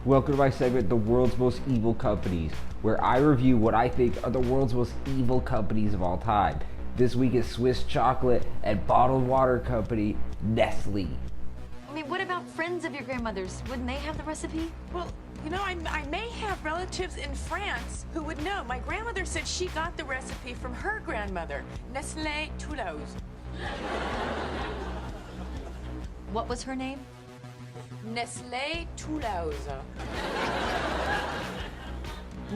Welcome to my segment, The World's Most Evil Companies, where I review what I think are the world's most evil companies of all time. This week is Swiss chocolate and bottled water company, Nestle. I mean, what about friends of your grandmother's? Wouldn't they have the recipe? Well, you know, I may have relatives in France who would know. My grandmother said she got the recipe from her grandmother, Nestle Toulouse. What was her name? Nestle Toulouse.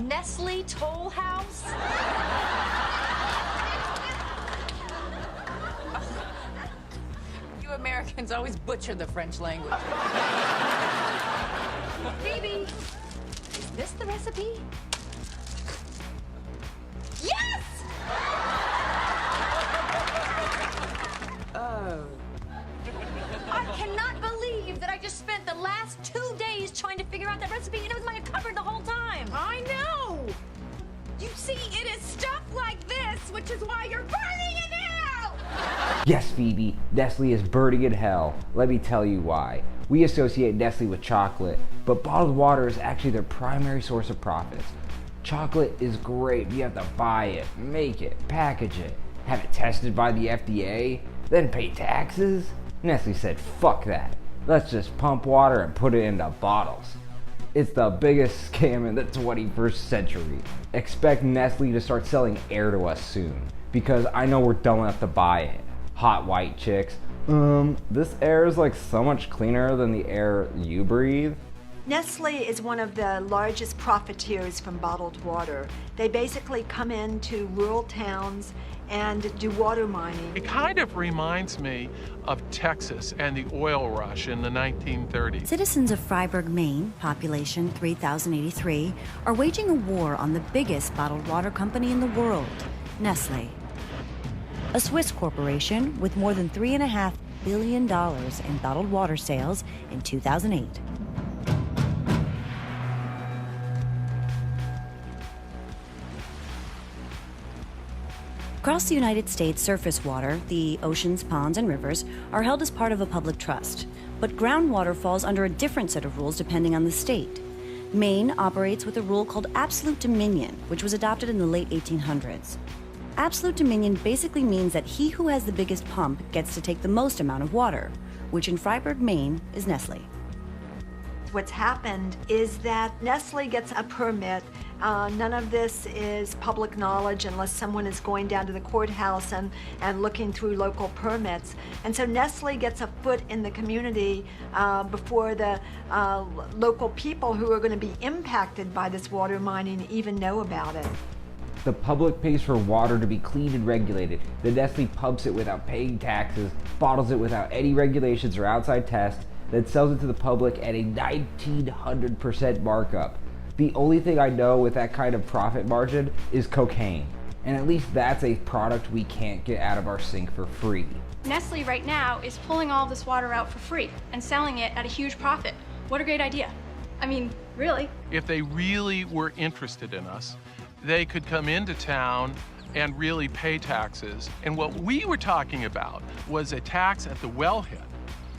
Nestle Toll House? You Americans always butcher the French language. Phoebe, is this the recipe? Yes! Oh. I cannot believe that I just spent the last 2 days trying to figure out that recipe and it was in my cupboard the whole time. I know! You see, it is stuff like this, which is why you're burning in hell! Yes, Phoebe, Nestle is burning in hell. Let me tell you why. We associate Nestle with chocolate, but bottled water is actually their primary source of profits. Chocolate is great. You have to buy it, make it, package it, have it tested by the FDA, then pay taxes. Nestle said, fuck that. Let's just pump water and put it into bottles. It's the biggest scam in the 21st century. Expect Nestle to start selling air to us soon, because I know we're dumb enough to buy it. Hot white chicks, this air is like so much cleaner than the air you breathe. Nestle is one of the largest profiteers from bottled water. They basically come into rural towns and do water mining. It kind of reminds me of Texas and the oil rush in the 1930s. Citizens of Freiburg, Maine, population 3,083, are waging a war on the biggest bottled water company in the world, Nestle. A Swiss corporation with more than $3.5 billion in bottled water sales in 2008. Across the United States, surface water, the oceans, ponds, and rivers, are held as part of a public trust. But groundwater falls under a different set of rules depending on the state. Maine operates with a rule called absolute dominion, which was adopted in the late 1800s. Absolute dominion basically means that he who has the biggest pump gets to take the most amount of water, which in Freiburg, Maine, is Nestle. What's happened is that Nestle gets a permit. None of this is public knowledge unless someone is going down to the courthouse and looking through local permits. And so Nestle gets a foot in the community before the local people who are going to be impacted by this water mining even know about it. The public pays for water to be clean and regulated. The Nestle pumps it without paying taxes, bottles it without any regulations or outside tests, then sells it to the public at a 1,900% markup. The only thing I know with that kind of profit margin is cocaine. And at least that's a product we can't get out of our sink for free. Nestle right now is pulling all of this water out for free and selling it at a huge profit. What a great idea. I mean, really. If they really were interested in us, they could come into town and really pay taxes. And what we were talking about was a tax at the wellhead,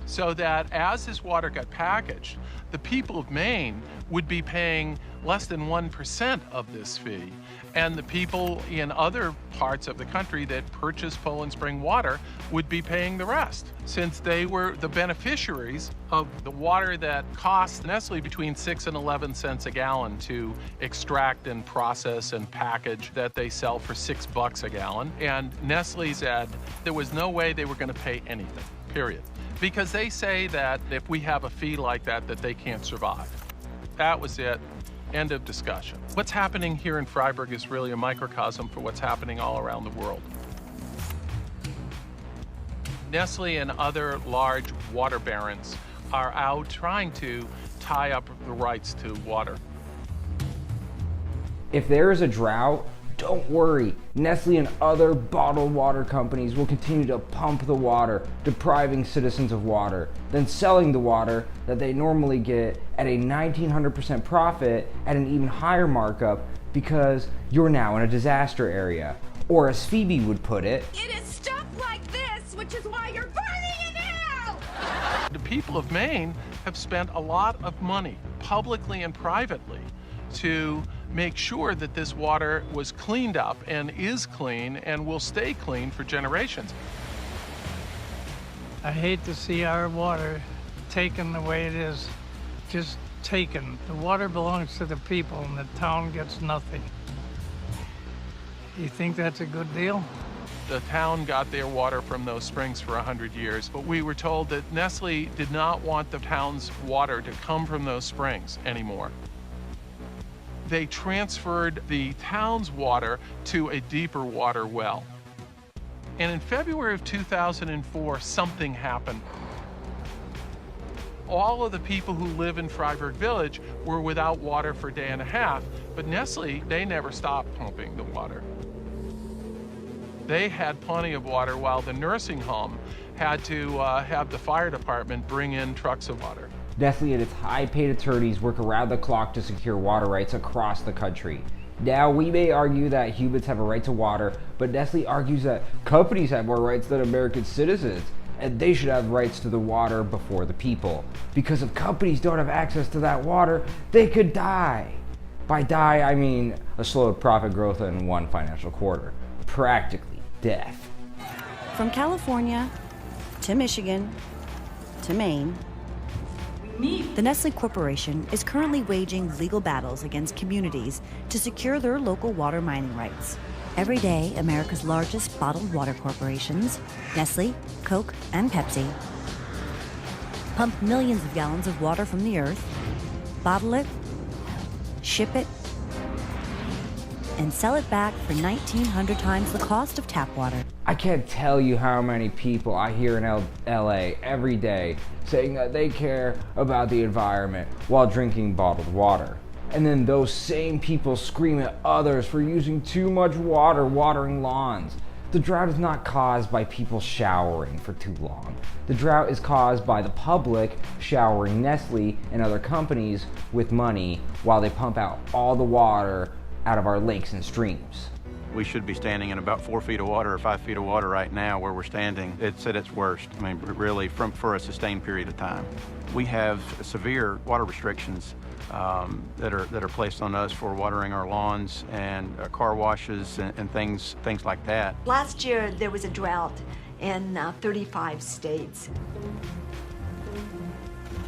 so that as this water got packaged, the people of Maine would be paying less than 1% of this fee. And the people in other parts of the country that purchase Poland Spring water would be paying the rest, since they were the beneficiaries of the water that costs Nestle between 6 and 11 cents a gallon to extract and process and package, that they sell for $6 a gallon. And Nestle said there was no way they were going to pay anything, period. Because they say that if we have a fee like that, that they can't survive. That was it. End of discussion. What's happening here in Freiburg is really a microcosm for what's happening all around the world. Nestle and other large water barons are out trying to tie up the rights to water. If there is a drought, don't worry. Nestle and other bottled water companies will continue to pump the water, depriving citizens of water, then selling the water that they normally get at a 1,900% profit at an even higher markup because you're now in a disaster area. Or as Phoebe would put it, It is stuff like this, which is why you're burning in hell! The people of Maine have spent a lot of money, publicly and privately, to make sure that this water was cleaned up and is clean and will stay clean for generations. I hate to see our water taken the way it is, just taken. The water belongs to the people and the town gets nothing. You think that's a good deal? The town got their water from those springs for 100 years, but we were told that Nestle did not want the town's water to come from those springs anymore. They transferred the town's water to a deeper water well. And in February of 2004, something happened. All of the people who live in Freiburg Village were without water for a day and a half, but Nestle, they never stopped pumping the water. They had plenty of water while the nursing home had to have the fire department bring in trucks of water. Nestle and its high-paid attorneys work around the clock to secure water rights across the country. Now, we may argue that humans have a right to water, but Nestle argues that companies have more rights than American citizens, and they should have rights to the water before the people. Because if companies don't have access to that water, they could die. By die, I mean a slowed profit growth in one financial quarter. Practically death. From California to Michigan to Maine, the Nestle Corporation is currently waging legal battles against communities to secure their local water mining rights. Every day, America's largest bottled water corporations, Nestle, Coke, and Pepsi, pump millions of gallons of water from the earth, bottle it, ship it, and sell it back for 1,900 times the cost of tap water. I can't tell you how many people I hear in LA every day saying that they care about the environment while drinking bottled water. And then those same people scream at others for using too much water watering lawns. The drought is not caused by people showering for too long. The drought is caused by the public showering Nestle and other companies with money while they pump out all the water out of our lakes and streams. We should be standing in about 4 feet of water or 5 feet of water right now where we're standing. It's at its worst, I mean, really, for a sustained period of time. We have severe water restrictions that are placed on us for watering our lawns and car washes and things like that. Last year, there was a drought in 35 states.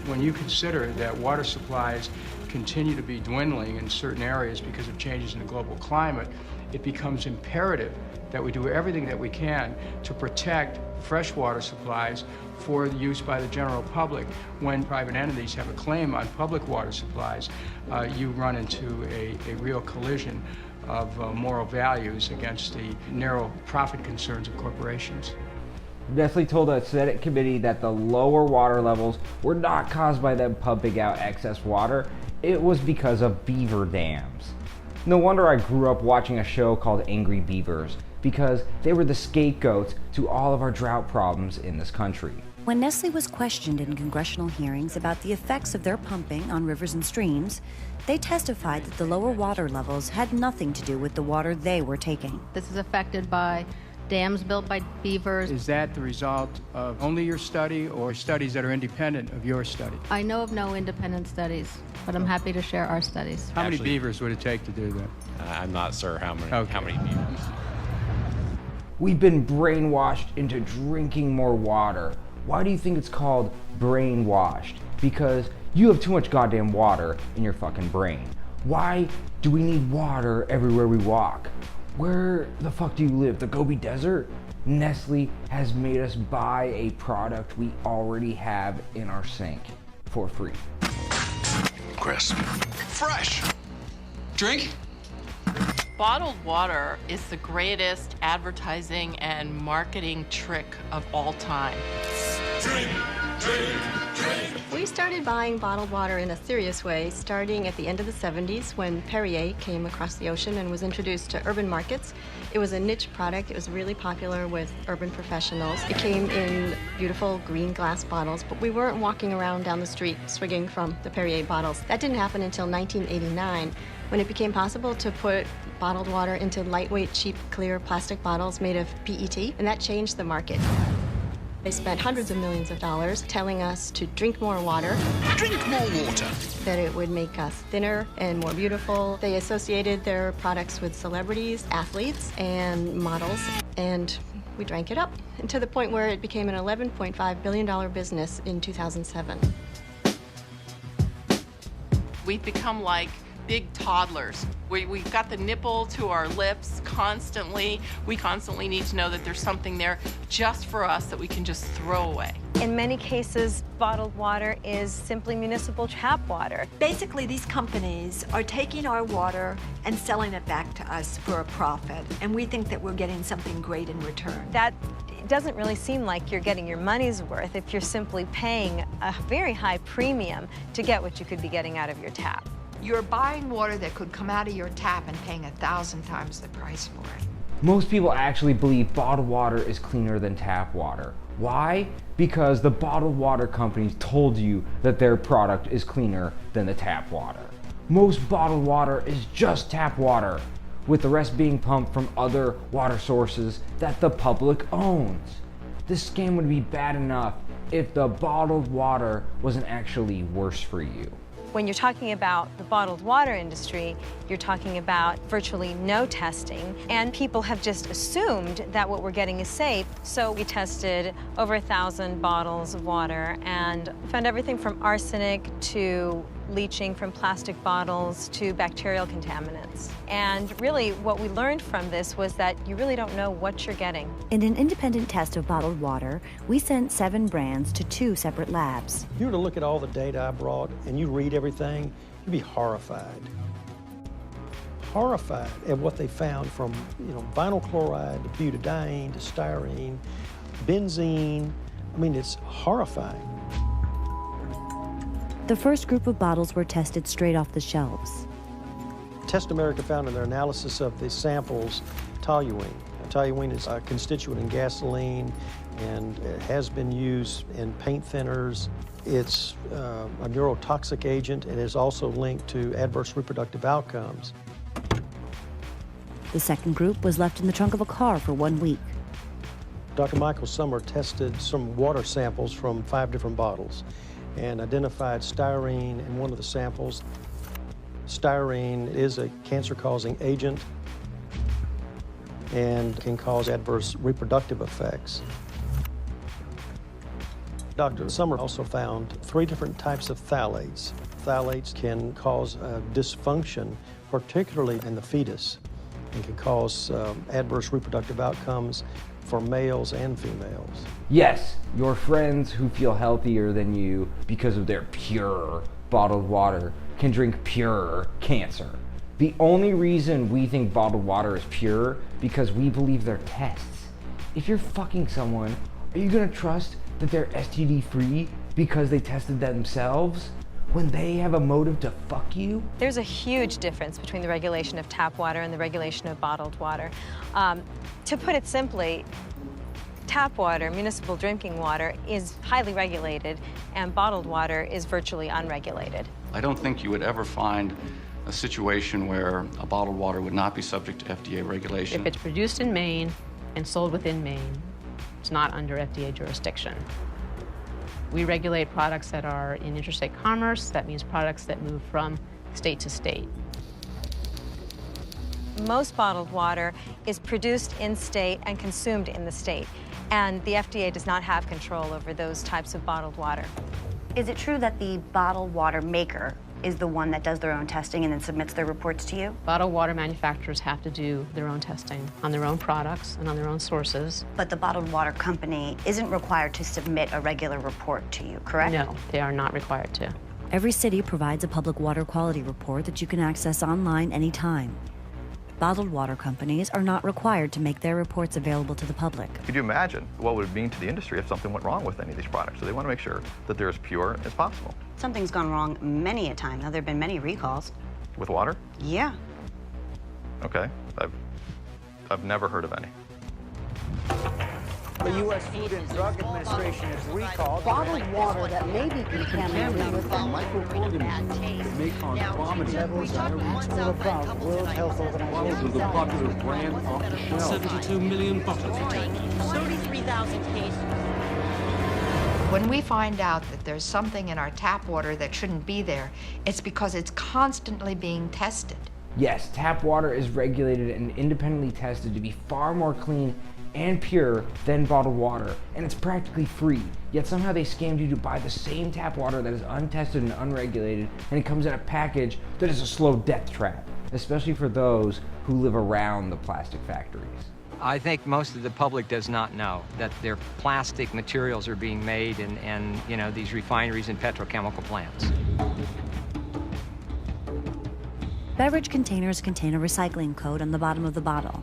When you consider that water supplies continue to be dwindling in certain areas because of changes in the global climate, it becomes imperative that we do everything that we can to protect freshwater supplies for use by the general public. When private entities have a claim on public water supplies, you run into a real collision of moral values against the narrow profit concerns of corporations. Nestle told a Senate committee that the lower water levels were not caused by them pumping out excess water. It was because of beaver dams. No wonder I grew up watching a show called Angry Beavers, because they were the scapegoats to all of our drought problems in this country. When Nestle was questioned in congressional hearings about the effects of their pumping on rivers and streams, they testified that the lower water levels had nothing to do with the water they were taking. This is affected by dams built by beavers. Is that the result of only your study or studies that are independent of your study? I know of no independent studies, but I'm happy to share our studies. How many beavers would it take to do that? I'm not sure how many, Okay. how many beavers. We've been brainwashed into drinking more water. Why do you think it's called brainwashed? Because you have too much goddamn water in your fucking brain. Why do we need water everywhere we walk? Where the fuck do you live? The Gobi Desert? Nestle has made us buy a product we already have in our sink for free. Crisp. Fresh. Drink? Bottled water is the greatest advertising and marketing trick of all time. Drink, drink, drink. We started buying bottled water in a serious way starting at the end of the 70s when Perrier came across the ocean and was introduced to urban markets. It was a niche product. It was really popular with urban professionals. It came in beautiful green glass bottles, but we weren't walking around down the street swigging from the Perrier bottles. That didn't happen until 1989 when it became possible to put bottled water into lightweight, cheap, clear plastic bottles made of PET, and that changed the market. They spent hundreds of millions of dollars telling us to drink more water. Drink more water. That it would make us thinner and more beautiful. They associated their products with celebrities, athletes, and models. And we drank it up, and to the point where it became an $11.5 billion business in 2007. We've become like big toddlers. We've got the nipple to our lips constantly. We constantly need to know that there's something there just for us that we can just throw away. In many cases, bottled water is simply municipal tap water. Basically, these companies are taking our water and selling it back to us for a profit, and we think that we're getting something great in return. That doesn't really seem like you're getting your money's worth if you're simply paying a very high premium to get what you could be getting out of your tap. You're buying water that could come out of your tap and paying 1,000 times the price for it. Most people actually believe bottled water is cleaner than tap water. Why? Because the bottled water companies told you that their product is cleaner than the tap water. Most bottled water is just tap water, with the rest being pumped from other water sources that the public owns. This scam would be bad enough if the bottled water wasn't actually worse for you. When you're talking about the bottled water industry, you're talking about virtually no testing, and people have just assumed that what we're getting is safe. So we tested over 1,000 bottles of water and found everything from arsenic to leaching from plastic bottles to bacterial contaminants. And really what we learned from this was that you really don't know what you're getting. In an independent test of bottled water, we sent 7 brands to 2 separate labs. If you were to look at all the data I brought and you read everything, you'd be horrified. Horrified at what they found from, vinyl chloride to butadiene to styrene, benzene. I mean, it's horrifying. The first group of bottles were tested straight off the shelves. Test America found in their analysis of the samples toluene. Toluene is a constituent in gasoline and it has been used in paint thinners. It's a neurotoxic agent and is also linked to adverse reproductive outcomes. The second group was left in the trunk of a car for 1 week. Dr. Michael Summer tested some water samples from 5 different bottles and identified styrene in one of the samples. Styrene is a cancer-causing agent and can cause adverse reproductive effects. Dr. Summer also found 3 different types of phthalates. Phthalates can cause dysfunction, particularly in the fetus, and can cause adverse reproductive outcomes for males and females. Yes, your friends who feel healthier than you because of their pure bottled water can drink pure cancer. The only reason we think bottled water is pure because we believe their tests. If you're fucking someone, are you gonna trust that they're STD free because they tested themselves when they have a motive to fuck you? There's a huge difference between the regulation of tap water and the regulation of bottled water. To put it simply, tap water, municipal drinking water, is highly regulated, and bottled water is virtually unregulated. I don't think you would ever find a situation where a bottled water would not be subject to FDA regulation. If it's produced in Maine and sold within Maine, it's not under FDA jurisdiction. We regulate products that are in interstate commerce. That means products that move from state to state. Most bottled water is produced in state and consumed in the state, and the FDA does not have control over those types of bottled water. Is it true that the bottled water maker is the one that does their own testing and then submits their reports to you? Bottled water manufacturers have to do their own testing on their own products and on their own sources. But the bottled water company isn't required to submit a regular report to you, correct? No, they are not required to. Every city provides a public water quality report that you can access online anytime. Bottled water companies are not required to make their reports available to the public. Could you imagine what would it mean to the industry if something went wrong with any of these products? So they want to make sure that they're as pure as possible. Something's gone wrong many a time. Now, there have been many recalls. With water? Yeah. Okay. I've never heard of any. The U.S. Food and Drug Administration has recalled bottled water that may be contaminated with microorganisms that may cause vomiting. Levels are reached above World Health Organization. The popular brand off the shelf. 72 million bottles. 33,000 cases. When we find out that there's something in our tap water that shouldn't be there, it's because it's constantly being tested. Yes, tap water is regulated and independently tested to be far more clean and pure than bottled water, and it's practically free. Yet somehow they scammed you to buy the same tap water that is untested and unregulated, and it comes in a package that is a slow death trap, especially for those who live around the plastic factories. I think most of the public does not know that their plastic materials are being made in you know, these refineries and petrochemical plants. Beverage containers contain a recycling code on the bottom of the bottle.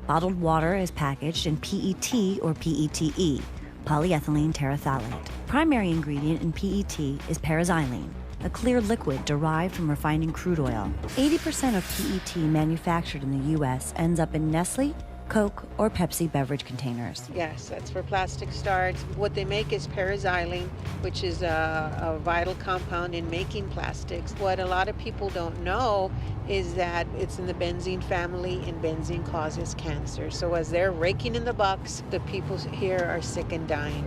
Bottled water is packaged in PET or PETE, polyethylene terephthalate. Primary ingredient in PET is paraxylene, a clear liquid derived from refining crude oil. 80% of PET manufactured in the U.S. ends up in Nestle, Coke, or Pepsi beverage containers. Yes, that's for plastic starts. What they make is paraxylene, which is a vital compound in making plastics. What a lot of people don't know is that it's in the benzene family, and benzene causes cancer. So as they're raking in the bucks, the people here are sick and dying.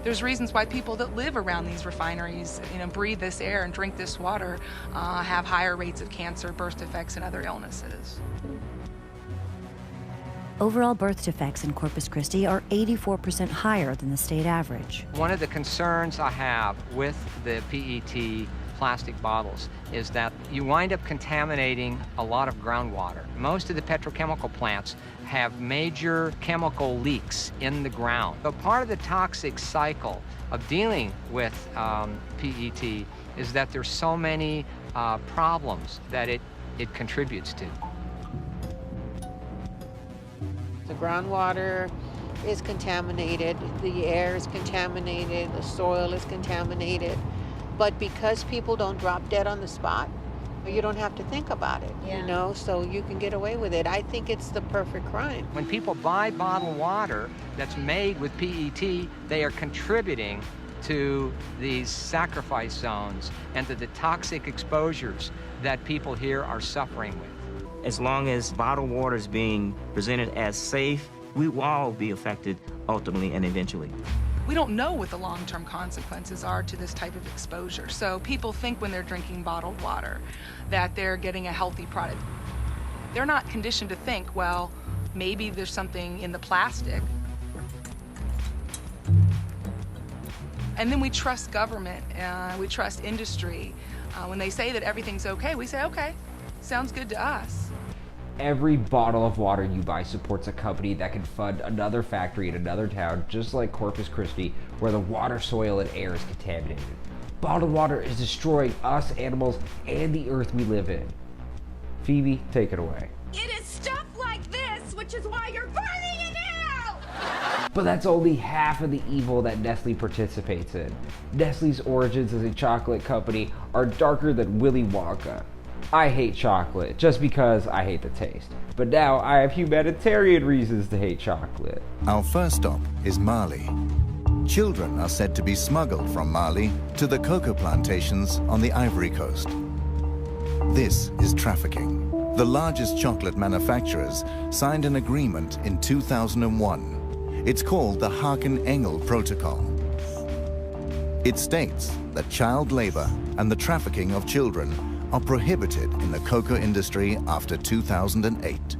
There's reasons why people that live around these refineries, breathe this air and drink this water, have higher rates of cancer, birth defects, and other illnesses. Overall birth defects in Corpus Christi are 84% higher than the state average. One of the concerns I have with the PET plastic bottles is that you wind up contaminating a lot of groundwater. Most of the petrochemical plants have major chemical leaks in the ground. So part of the toxic cycle of dealing with PET is that there's so many problems that it contributes to. The groundwater is contaminated, the air is contaminated, the soil is contaminated. But because people don't drop dead on the spot, you don't have to think about it, so you can get away with it. I think it's the perfect crime. When people buy bottled water that's made with PET, they are contributing to these sacrifice zones and to the toxic exposures that people here are suffering with. As long as bottled water is being presented as safe, we will all be affected ultimately and eventually. We don't know what the long-term consequences are to this type of exposure. So people think when they're drinking bottled water that they're getting a healthy product. They're not conditioned to think, well, maybe there's something in the plastic. And then we trust government, we trust industry. When they say that everything's okay, we say, okay, sounds good to us. Every bottle of water you buy supports a company that can fund another factory in another town, just like Corpus Christi, where the water, soil, and air is contaminated. Bottled water is destroying us, animals, and the earth we live in. Phoebe, take it away. It is stuff like this, which is why you're burning in hell! But that's only half of the evil that Nestle participates in. Nestle's origins as a chocolate company are darker than Willy Wonka. I hate chocolate just because I hate the taste. But now I have humanitarian reasons to hate chocolate. Our first stop is Mali. Children are said to be smuggled from Mali to the cocoa plantations on the Ivory Coast. This is trafficking. The largest chocolate manufacturers signed an agreement in 2001. It's called the Haken-Engel Protocol. It states that child labor and the trafficking of children are prohibited in the cocoa industry after 2008.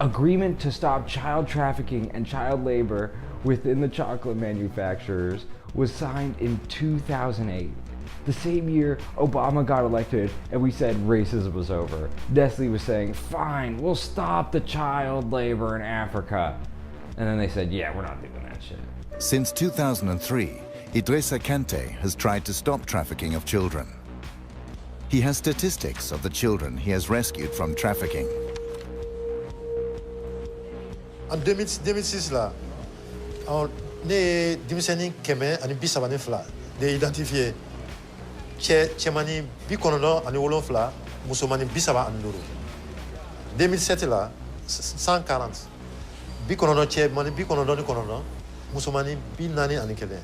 Agreement to stop child trafficking and child labor within the chocolate manufacturers was signed in 2008. The same year Obama got elected and we said racism was over. Nestle was saying, fine, we'll stop the child labor in Africa. And then they said, yeah, we're not doing that shit. Since 2003, Idrissa Kante has tried to stop trafficking of children. He has statistics of the children he has rescued from trafficking. En 2006 là, ne dimiseni keme ani bisabani fla de identifier chemani bikonono ani wolonfla musomani bisaba ani luru. 2007 là 140 bikonono chemani bikonono ni konono musomani binani ani kele.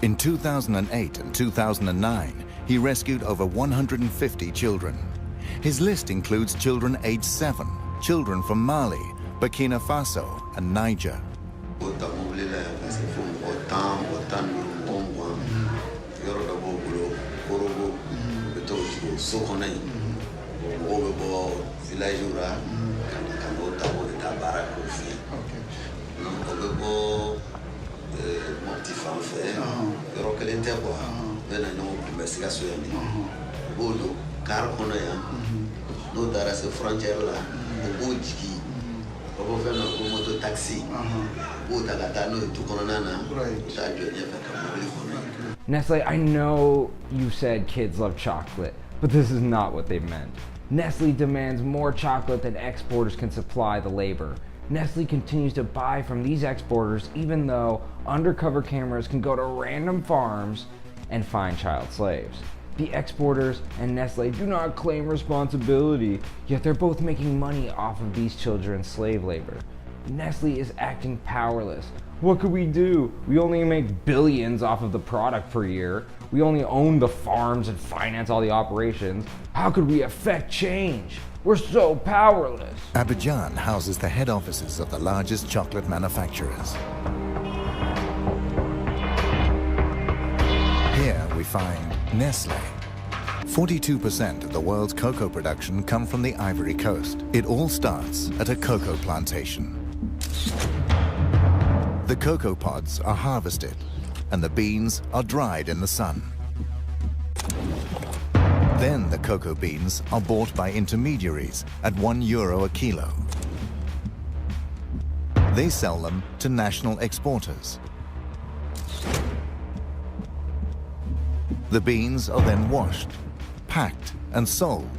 In 2008 and 2009, he rescued over 150 children. His list includes children aged 7, children from Mali, Burkina Faso, and Niger. Nestle, I know you said kids love chocolate, but this is not what they meant. Nestle demands more chocolate than exporters can supply the labor. Nestle continues to buy from these exporters even though undercover cameras can go to random farms and find child slaves. The exporters and Nestle do not claim responsibility, yet they're both making money off of these children's slave labor. Nestle is acting powerless. What could we do? We only make billions off of the product per year. We only own the farms and finance all the operations. How could we affect change? We're so powerless. Abidjan houses the head offices of the largest chocolate manufacturers. Here we find Nestle. 42% of the world's cocoa production come from the Ivory Coast. It all starts at a cocoa plantation. The cocoa pods are harvested and the beans are dried in the sun. Then the cocoa beans are bought by intermediaries at €1 a kilo. They sell them to national exporters. The beans are then washed, packed and sold.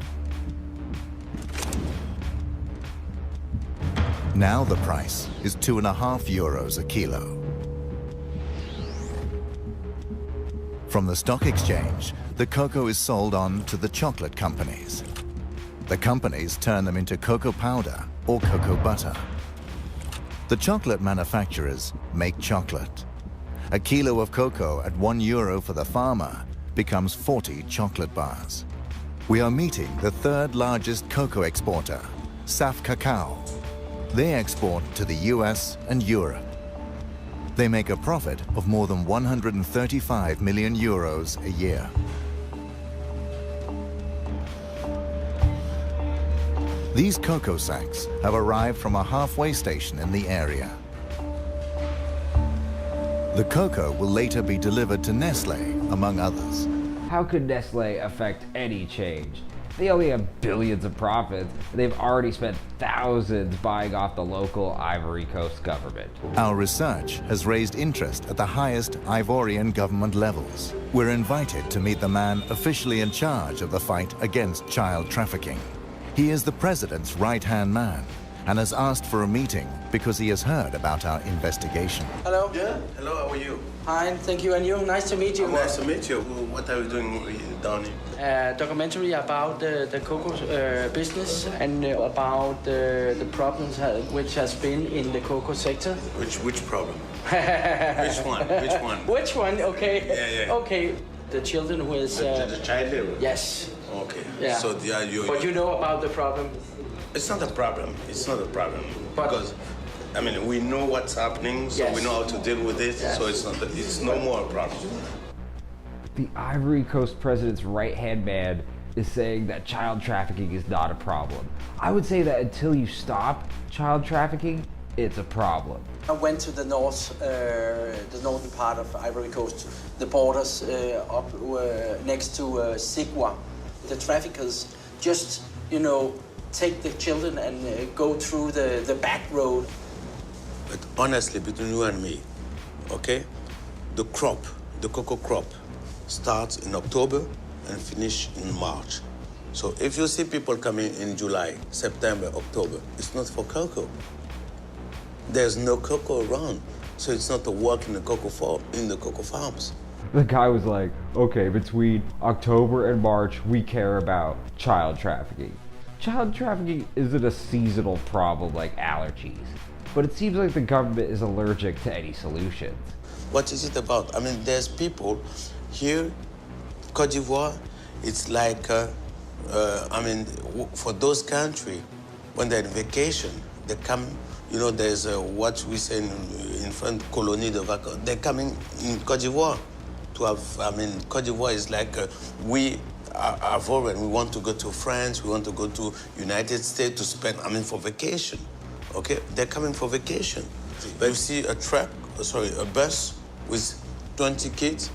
Now the price is €2.50 a kilo. From the stock exchange, the cocoa is sold on to the chocolate companies. The companies turn them into cocoa powder or cocoa butter. The chocolate manufacturers make chocolate. A kilo of cocoa at €1 for the farmer becomes 40 chocolate bars. We are meeting the third largest cocoa exporter, Saf Cacao. They export to the US and Europe. They make a profit of more than €135 million a year. These cocoa sacks have arrived from a halfway station in the area. The cocoa will later be delivered to Nestle, among others. How could Nestle affect any change? They only have billions of profits. They've already spent thousands buying off the local Ivory Coast government. Our research has raised interest at the highest Ivorian government levels. We're invited to meet the man officially in charge of the fight against child trafficking. He is the president's right-hand man and has asked for a meeting because he has heard about our investigation. Hello. Yeah, hello, how are you? Fine, thank you, and you? Nice to meet you. Nice to meet you. What are you doing down here? Documentary about the cocoa business and about the problems which has been in the cocoa sector. Which problem? Which one? Which one? Which one? Okay. Yeah. Okay. The children who is... the child labor? Yes. Okay. Yeah. So But you know about the problem? It's not a problem. It's not a problem. Because, I mean, we know what's happening, so we know how to deal with it, so it's no more a problem. The Ivory Coast president's right-hand man is saying that child trafficking is not a problem. I would say that until you stop child trafficking, it's a problem. I went to the northern part of Ivory Coast, the borders up next to Sigua. The traffickers just, take the children and go through the back road. But honestly, between you and me, okay, the cocoa crop, starts in October and finish in March. So if you see people coming in July, September, October, it's not for cocoa. There's no cocoa around, so it's not a work in the cocoa farms. The guy was like, okay, between October and March, we care about child trafficking. Child trafficking isn't a seasonal problem like allergies, but it seems like the government is allergic to any solutions. What is it about? I mean, there's people here, Côte d'Ivoire, it's like, for those countries, when they're on vacation, they come, You know, there's what we say in French, colonie de vacances. They're coming in Côte d'Ivoire to have, Côte d'Ivoire is like we are foreign. We want to go to France, we want to go to United States to spend, for vacation, okay? They're coming for vacation. But you see a bus with 20 kids,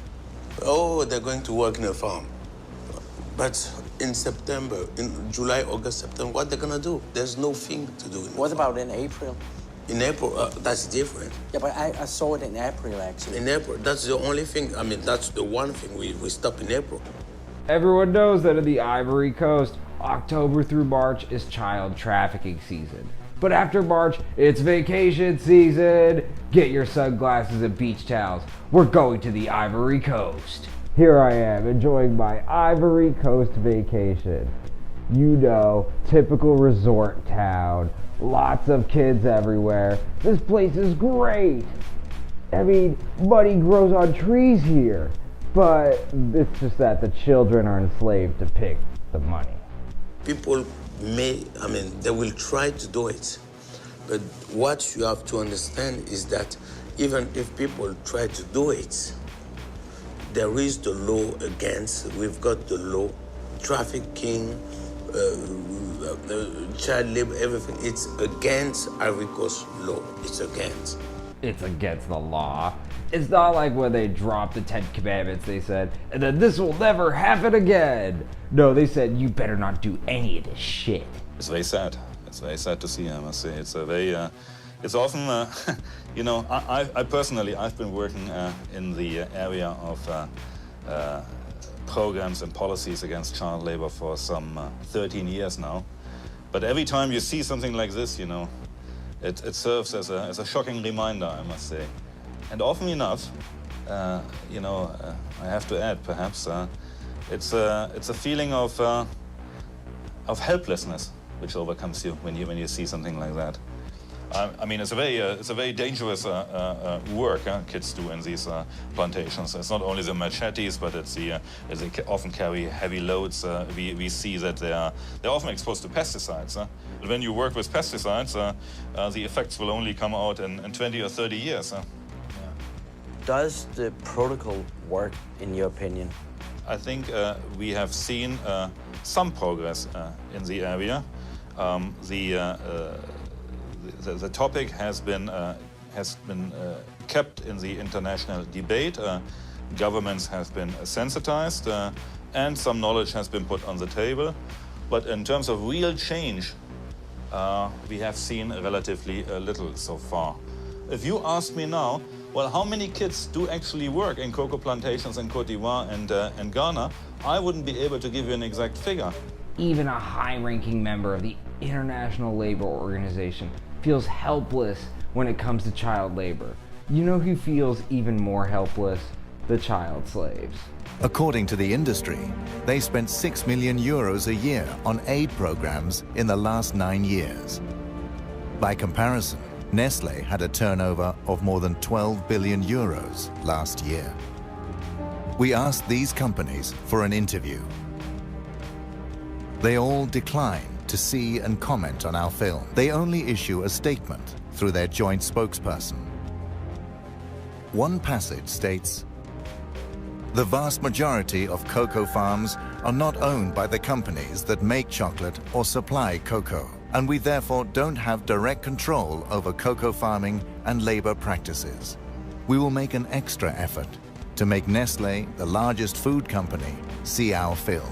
oh, they're going to work in a farm. But in September, in July, August, September, what they're gonna do? There's no thing to do. What about in April? In April, that's different. Yeah, but I saw it in April, actually. In April, that's the only thing, that's the one thing we stop in April. Everyone knows that in the Ivory Coast, October through March is child trafficking season. But after March, it's vacation season. Get your sunglasses and beach towels. We're going to the Ivory Coast. Here I am, enjoying my Ivory Coast vacation. You know, typical resort town. Lots of kids everywhere. This place is great. Money grows on trees here. But it's just that the children are enslaved to pick the money. People they will try to do it. But what you have to understand is that even if people try to do it, there is the law against. We've got the law, trafficking, child labor, everything. It's against Ivory Coast law. It's against. It's against the law. It's not like when they dropped the 10 Commandments, they said, and then this will never happen again. No, they said, you better not do any of this shit. It's very sad. It's very sad to see, I must say. It's a very, it's often, I personally, I've been working in the area of programs and policies against child labor for some 13 years now. But every time you see something like this, it serves as a shocking reminder, I must say. And often enough, I have to add, perhaps, it's a feeling of helplessness which overcomes you when you see something like that. It's a very dangerous work kids do in these plantations. It's not only the machetes, but they often carry heavy loads. We see that they're often exposed to pesticides. But when you work with pesticides, the effects will only come out in 20 or 30 years. Does the protocol work, in your opinion? I think we have seen some progress in the area. The topic has been kept in the international debate. Governments have been sensitized, and some knowledge has been put on the table. But in terms of real change, we have seen relatively little so far. If you ask me now, well, how many kids do actually work in cocoa plantations in Côte d'Ivoire and Ghana, I wouldn't be able to give you an exact figure. Even a high-ranking member of the International Labor Organization feels helpless when it comes to child labor. You know who feels even more helpless? The child slaves. According to the industry, they spent €6 million a year on aid programs in the last 9 years. By comparison, Nestle had a turnover of more than €12 billion last year. We asked these companies for an interview. They all decline to see and comment on our film. They only issue a statement through their joint spokesperson. One passage states, "The vast majority of cocoa farms are not owned by the companies that make chocolate or supply cocoa, and we therefore don't have direct control over cocoa farming and labor practices. We will make an extra effort to make Nestle, the largest food company, see our film.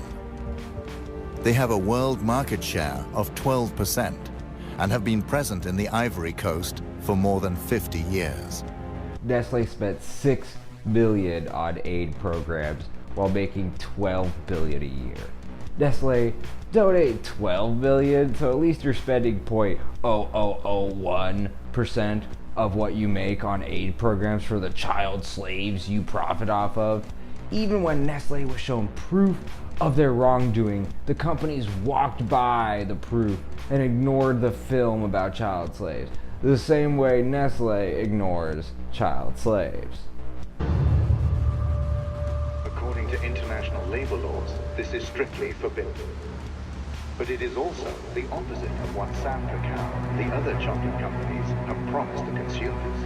They have a world market share of 12% and have been present in the Ivory Coast for more than 50 years. Nestle spent $6 billion on aid programs while making $12 billion a year. Nestle, donate $12 billion, so at least you're spending 0.0001% of what you make on aid programs for the child slaves you profit off of. Even when Nestle was shown proof of their wrongdoing, the companies walked by the proof and ignored the film about child slaves, the same way Nestle ignores child slaves. According to international labor laws, this is strictly forbidden. But it is also the opposite of what San Cacao, the other chocolate companies, have promised the consumers.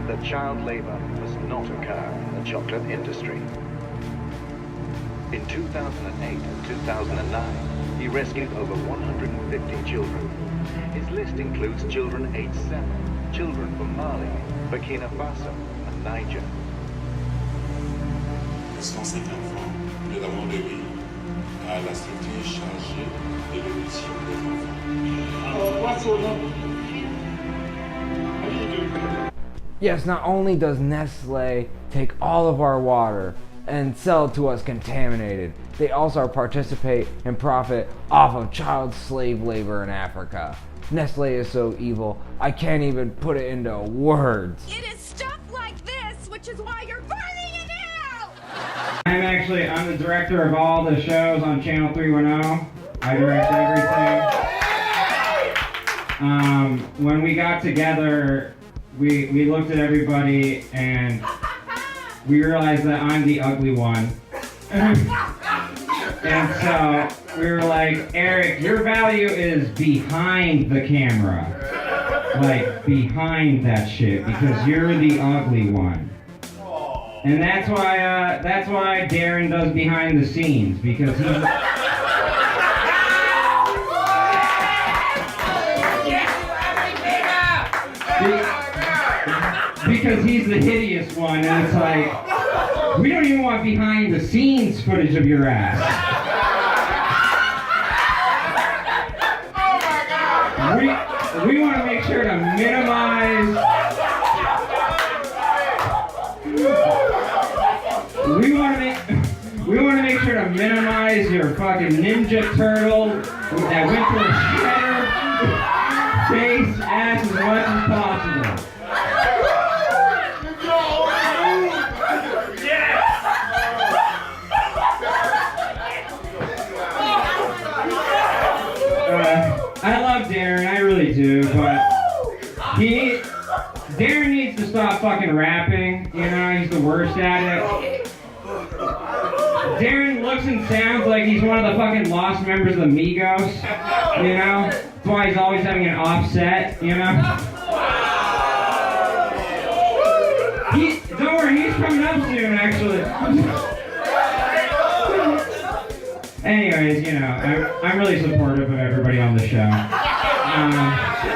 That child labor must not occur in the chocolate industry. In 2008 and 2009, he rescued over 150 children. His list includes children aged 7, children from Mali, Burkina Faso, and Niger. 150 enfants, nous avons levé à la structure chargée de l'émission des enfants. Yes, not only does Nestle take all of our water and sell it to us contaminated, they also participate and profit off of child slave labor in Africa. Nestle is so evil, I can't even put it into words. It is stuff like this, which is why you're burning in hell! I'm the director of all the shows on Channel 310. I direct everything. When we got together, we looked at everybody and we realized that I'm the ugly one. And so we were like, Eric, your value is behind the camera. Like, behind that shit, because you're the ugly one. And that's why Darren does behind the scenes, because he's... Because he's the hideous one, and it's like, we don't even want behind the scenes footage of your ass. We want to make sure to minimize. We want to make sure to minimize your fucking Ninja Turtle that went through a shredder face ass as much as possible. I love Darren, I really do, but Darren needs to stop fucking rapping, you know, he's the worst at it. Darren looks and sounds like he's one of the fucking lost members of the Migos, you know? That's why he's always having an offset, you know? Don't worry, he's coming up soon, actually. Anyways, you know, I'm really supportive of everybody on the show.